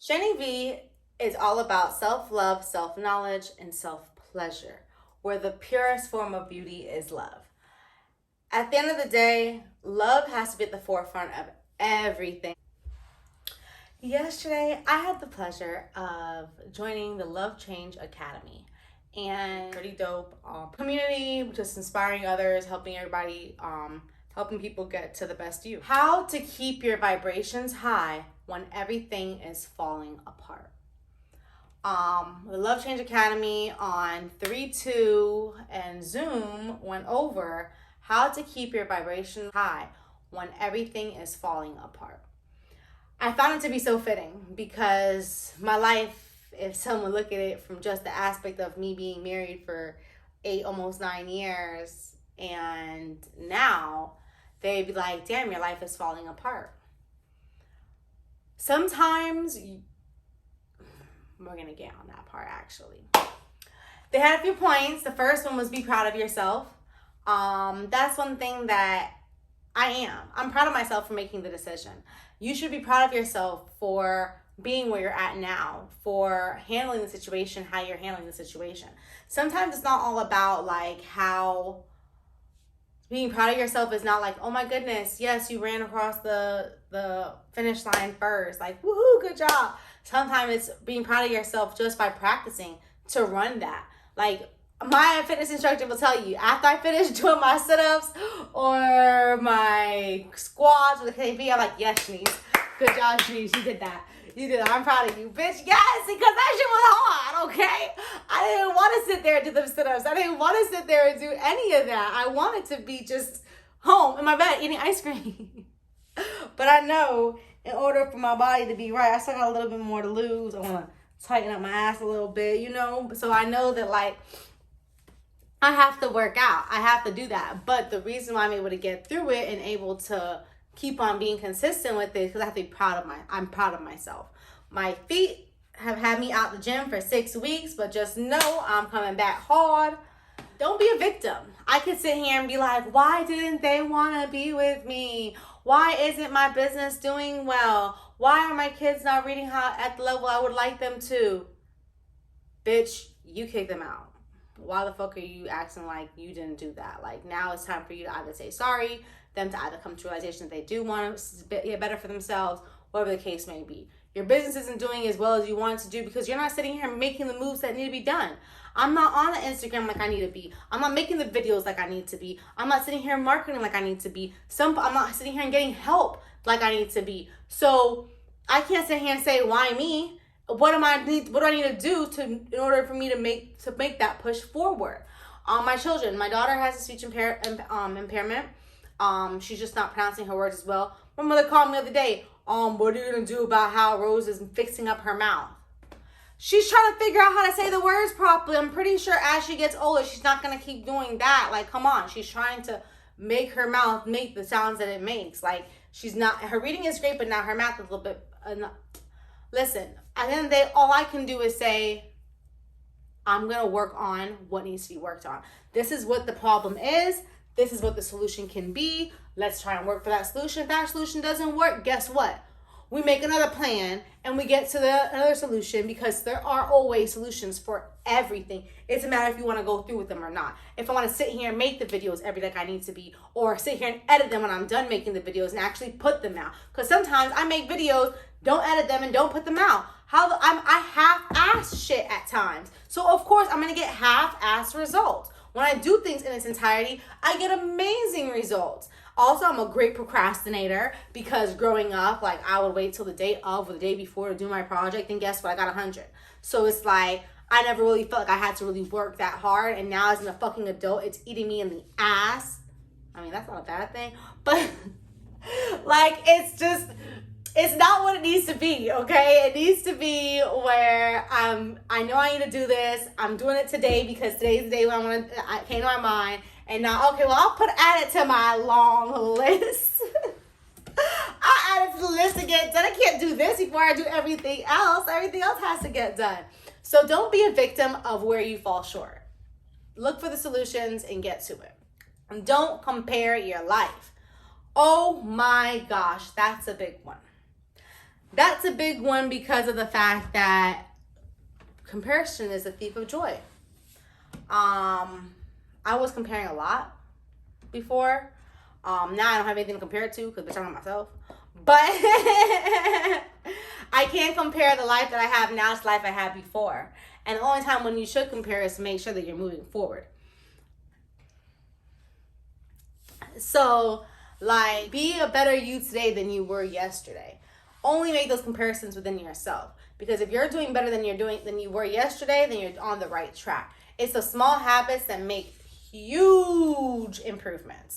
Shani V is all about self-love, self-knowledge, and self-pleasure, where the purest form of beauty is love. At the end of the day, love has to be at the forefront of everything. Yesterday, I had the pleasure of joining the Love Change Academy, and pretty dope community, just inspiring others, helping everybody, helping people get to the best you. How to keep your vibrations high when everything is falling apart. The Love Change Academy on 3-2 and Zoom went over how to keep your vibrations high when everything is falling apart. I found it to be so fitting because my life, if someone look at it from just the aspect of me being married for 8, almost 9 years, and now they'd be like, damn, your life is falling apart. Sometimes, we're going to get on that part actually. They had a few points. The first one was be proud of yourself. That's one thing that I am. I'm proud of myself for making the decision. You should be proud of yourself for being where you're at now, for handling the situation, how you're handling the situation. Sometimes it's not all about like how being proud of yourself is not like, oh my goodness, yes, you ran across the finish line first. Like, woohoo, good job. Sometimes it's being proud of yourself just by practicing to run that. Like, my fitness instructor will tell you, after I finish doing my sit-ups or my squats or the KB, I'm like, yes, Shanice. Good job, Shanice. You did that. You did that. I'm proud of you, bitch. Yes, because that shit was hard, okay? I didn't want to sit there and do the sit-ups. I didn't want to sit there and do any of that. I wanted to be just home in my bed eating ice cream. But I know in order for my body to be right, I still got a little bit more to lose. I want to tighten up my ass a little bit, you know? So I know that, like, I have to work out. I have to do that. But the reason why I'm able to get through it and able to keep on being consistent with it is because I have to be I'm proud of myself. My feet have had me out the gym for 6 weeks, but just know I'm coming back hard. Don't be a victim. I could sit here and be like, why didn't they want to be with me? Why isn't my business doing well? Why are my kids not reading at the level I would like them to? Bitch, you kicked them out. Why the fuck are you acting like you didn't do that? Like, now it's time for you to either say sorry, them to either come to realization that they do want to get better for themselves, whatever the case may be. Your business isn't doing as well as you want it to do because you're not sitting here making the moves that need to be done. I'm not on the Instagram like I need to be. I'm not making the videos like I need to be. I'm not sitting here marketing like I need to be. I'm not sitting here and getting help like I need to be. So I can't sit here and say, why me? What do I need to do in order for me to make that push forward? My children, my daughter has a speech impairment. She's just not pronouncing her words as well. My mother called me the other day. What are you gonna do about how Rose is fixing up her mouth? She's trying to figure out how to say the words properly. I'm pretty sure as she gets older, she's not gonna keep doing that. Like, come on, she's trying to make her mouth make the sounds that it makes. Like, she's not. Her reading is great, but now her mouth is a little bit. Listen, at the end of the day, all I can do is say, I'm going to work on what needs to be worked on. This is what the problem is. This is what the solution can be. Let's try and work for that solution. If that solution doesn't work, guess what? We make another plan and we get to another solution because there are always solutions for everything. It's a matter if you want to go through with them or not. If I want to sit here and make the videos every day like I need to be, or sit here and edit them when I'm done making the videos and actually put them out. Because sometimes I make videos, don't edit them, and don't put them out. I half-ass shit at times. So of course I'm going to get half-ass results. When I do things in its entirety, I get amazing results. Also, I'm a great procrastinator because growing up, like, I would wait till the day of or the day before to do my project, and guess what? I got 100. So it's like, I never really felt like I had to really work that hard, and now as a fucking adult, it's eating me in the ass. I mean, that's not a bad thing, but like, it's not what it needs to be, okay? It needs to be where I know I need to do this. I'm doing it today because today's the day when I came to my mind. And now, okay, well, I'll add it to my long list. I'll add it to the list to get done. I can't do this before I do everything else. Everything else has to get done. So don't be a victim of where you fall short. Look for the solutions and get to it. And don't compare your life. Oh my gosh, that's a big one. That's a big one because of the fact that comparison is a thief of joy. I was comparing a lot before. Now I don't have anything to compare it to because bitch, I'm not myself. But I can't compare the life that I have now to the life I had before. And the only time when you should compare is to make sure that you're moving forward. So, like, be a better you today than you were yesterday. Only make those comparisons within yourself. Because if you're doing better than you were yesterday, then you're on the right track. It's the small habits that make huge improvements.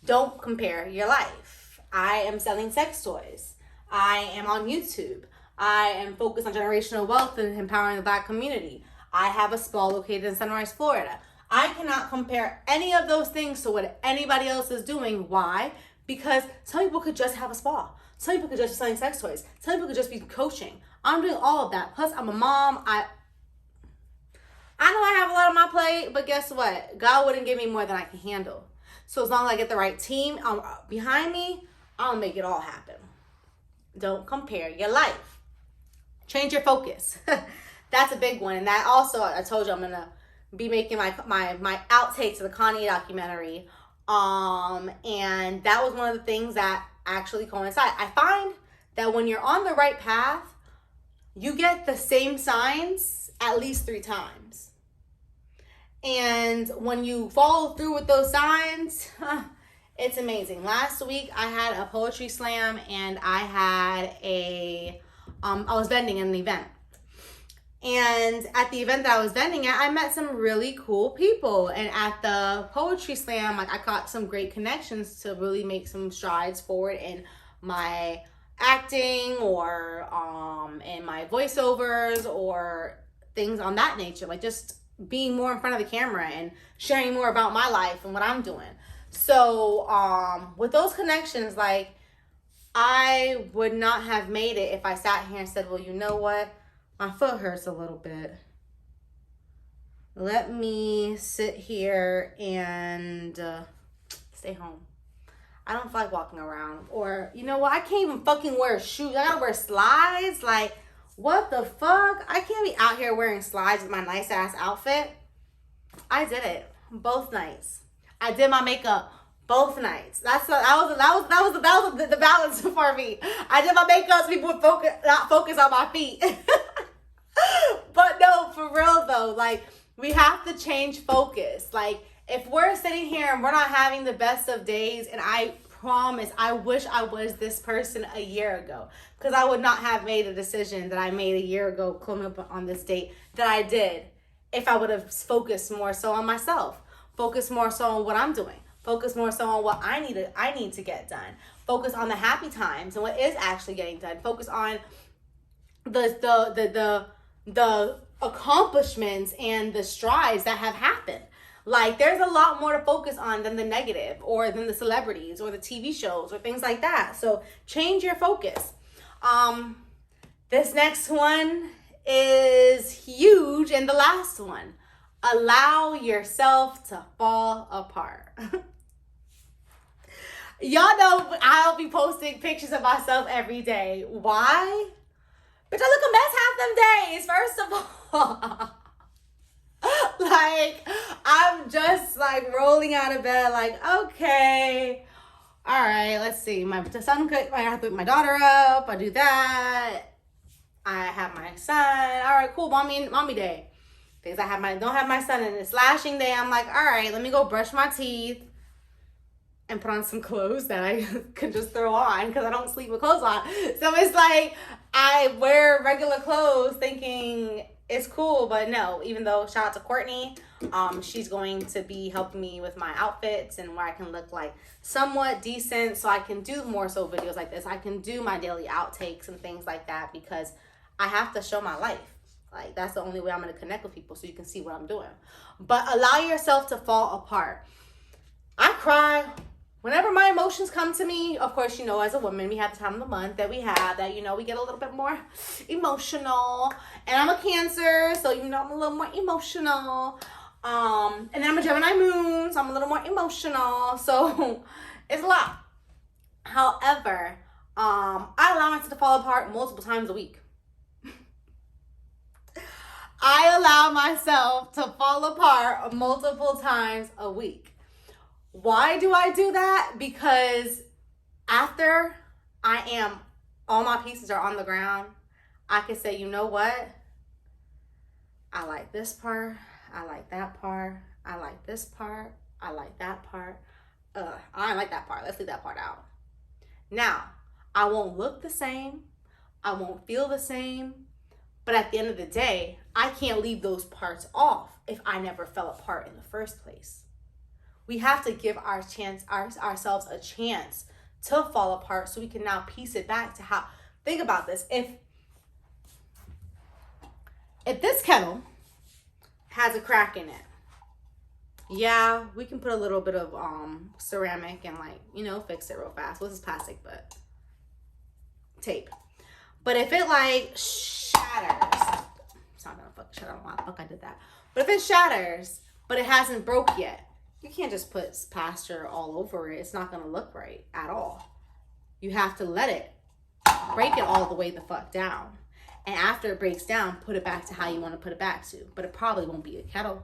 Don't compare your life. I am selling sex toys. I am on YouTube. I am focused on generational wealth and empowering the Black community. I have a spa located in Sunrise, Florida. I cannot compare any of those things to what anybody else is doing. Why? Because some people could just have a spa. Some people could just be selling sex toys. Some people could just be coaching. I'm doing all of that. Plus, I'm a mom. I know I have a lot on my plate, but guess what? God wouldn't give me more than I can handle. So as long as I get the right team behind me, I'll make it all happen. Don't compare your life. Change your focus. That's a big one. And that also, I told you I'm going to be making my outtakes of the Kanye documentary. And that was one of the things that actually coincide. I find that when you're on the right path, you get the same signs at least 3 times. And when you follow through with those signs, it's amazing. Last week I had a poetry slam and I had I was vending at an event. And at the event that I was vending at, I met some really cool people. And at the poetry slam, like, I got some great connections to really make some strides forward in my acting or in my voiceovers or things on that nature. Like, just being more in front of the camera and sharing more about my life and what I'm doing. So with those connections, like, I would not have made it if I sat here and said, well, you know what? My foot hurts a little bit. Let me sit here and stay home. I don't feel like walking around. Or, you know what? I can't even fucking wear shoes. I gotta wear slides. Like, what the fuck? I can't be out here wearing slides with my nice ass outfit. I did it both nights. I did my makeup both nights. That was the balance for me. I did my makeup so people would not focus on my feet. But no, for real though, like, we have to change focus. Like, if we're sitting here and we're not having the best of days, and I promise, I wish I was this person a year ago, because I would not have made a decision that I made a year ago, coming up on this date, that I did if I would have focused more so on myself, focus more so on what I'm doing, focus more so on what I need to get done, focus on the happy times and what is actually getting done, focus on the accomplishments and the strides that have happened. Like, there's a lot more to focus on than the negative, or than the celebrities or the TV shows or things like that. So change your focus. This next one is huge, and the last one. Allow yourself to fall apart. Y'all know I'll be posting pictures of myself every day. Why? Bitch, I look a mess half them days, first of all. Like, I'm just, like, rolling out of bed, like, okay, all right, let's see. I have to pick my daughter up. I do that. I have my son. All right, cool, mommy day. Because I don't have my son, and it's lashing day. I'm like, all right, let me go brush my teeth and put on some clothes that I could just throw on, because I don't sleep with clothes on. So it's like, I wear regular clothes thinking it's cool, but no. Even though, shout out to Courtney, she's going to be helping me with my outfits and where I can look like somewhat decent, so I can do more so videos like this. I can do my daily outtakes and things like that, because I have to show my life. Like, that's the only way I'm going to connect with people, so you can see what I'm doing. But allow yourself to fall apart. I cry whenever my emotions come to me. Of course, you know, as a woman, we have the time of the month that we have that, you know, we get a little bit more emotional. And I'm a Cancer, so, you know, I'm a little more emotional. And then I'm a Gemini moon, so I'm a little more emotional. So it's a lot. However, I allow myself to fall apart multiple times a week. I allow myself to fall apart multiple times a week. Why do I do that? Because after all my pieces are on the ground, I can say, you know what? I like this part. I like that part. I like this part. I like that part. I don't like that part. Let's leave that part out. Now, I won't look the same. I won't feel the same. But at the end of the day, I can't leave those parts off if I never fell apart in the first place. We have to give ourselves a chance to fall apart so we can now piece it back to how. Think about this. If this kettle has a crack in it, yeah, we can put a little bit of ceramic and fix it real fast. Well, this is plastic, but tape. But if it shatters, it's not gonna fucking shatter. I don't know why the fuck I did that. But if it shatters, but it hasn't broke yet, you can't just put plaster all over it. It's not gonna look right at all. You have to let it break it all the way the fuck down. And after it breaks down, put it back to how you want to put it back to. But it probably won't be a kettle.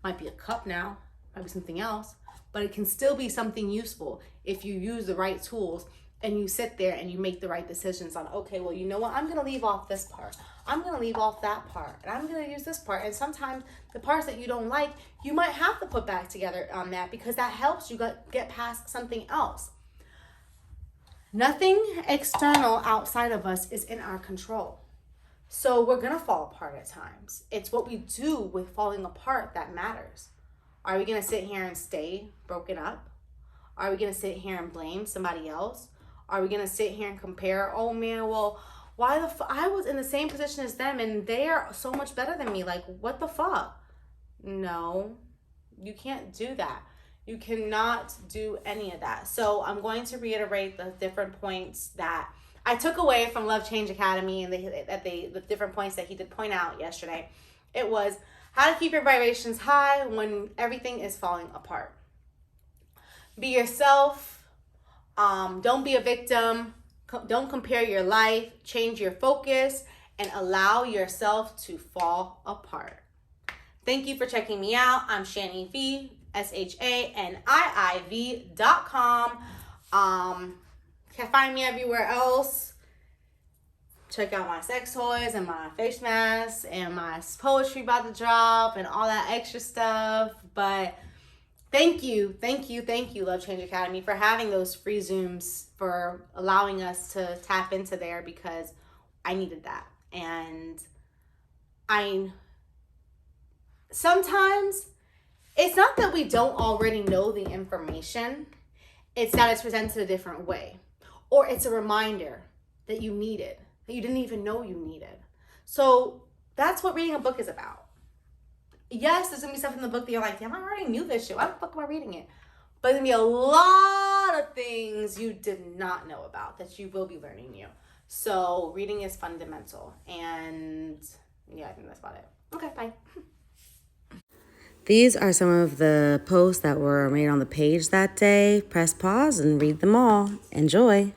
Might be a cup now. Might be something else. But it can still be something useful if you use the right tools and you sit there and you make the right decisions on, okay, well, you know what? I'm going to leave off this part. I'm going to leave off that part. And I'm going to use this part. And sometimes the parts that you don't like, you might have to put back together on that because that helps you get past something else. Nothing external outside of us is in our control. So we're going to fall apart at times. It's what we do with falling apart that matters. Are we going to sit here and stay broken up? Are we going to sit here and blame somebody else? Are we going to sit here and compare, oh man, well, I was in the same position as them and they are so much better than me. Like, what the fuck? No, you can't do that. You cannot do any of that. So I'm going to reiterate the different points that I took away from Love Change Academy and the different points that he did point out yesterday. It was how to keep your vibrations high when everything is falling apart. Be yourself. Don't be a victim. Don't compare your life. Change your focus and allow yourself to fall apart. Thank you for checking me out. I'm Shani V, SHANIV.com. Can find me everywhere else. Check out my sex toys and my face masks and my poetry about to drop and all that extra stuff. But thank you, Love Change Academy, for having those free Zooms, for allowing us to tap into there because I needed that. And sometimes it's not that we don't already know the information. It's that it's presented a different way. Or it's a reminder that you needed, that you didn't even know you needed. So that's what reading a book is about. Yes, there's going to be stuff in the book that you're like, damn, I already knew this shit. Why the fuck am I reading it? But there's going to be a lot of things you did not know about that you will be learning new. So reading is fundamental. And yeah, I think that's about it. Okay, bye. These are some of the posts that were made on the page that day. Press pause and read them all. Enjoy.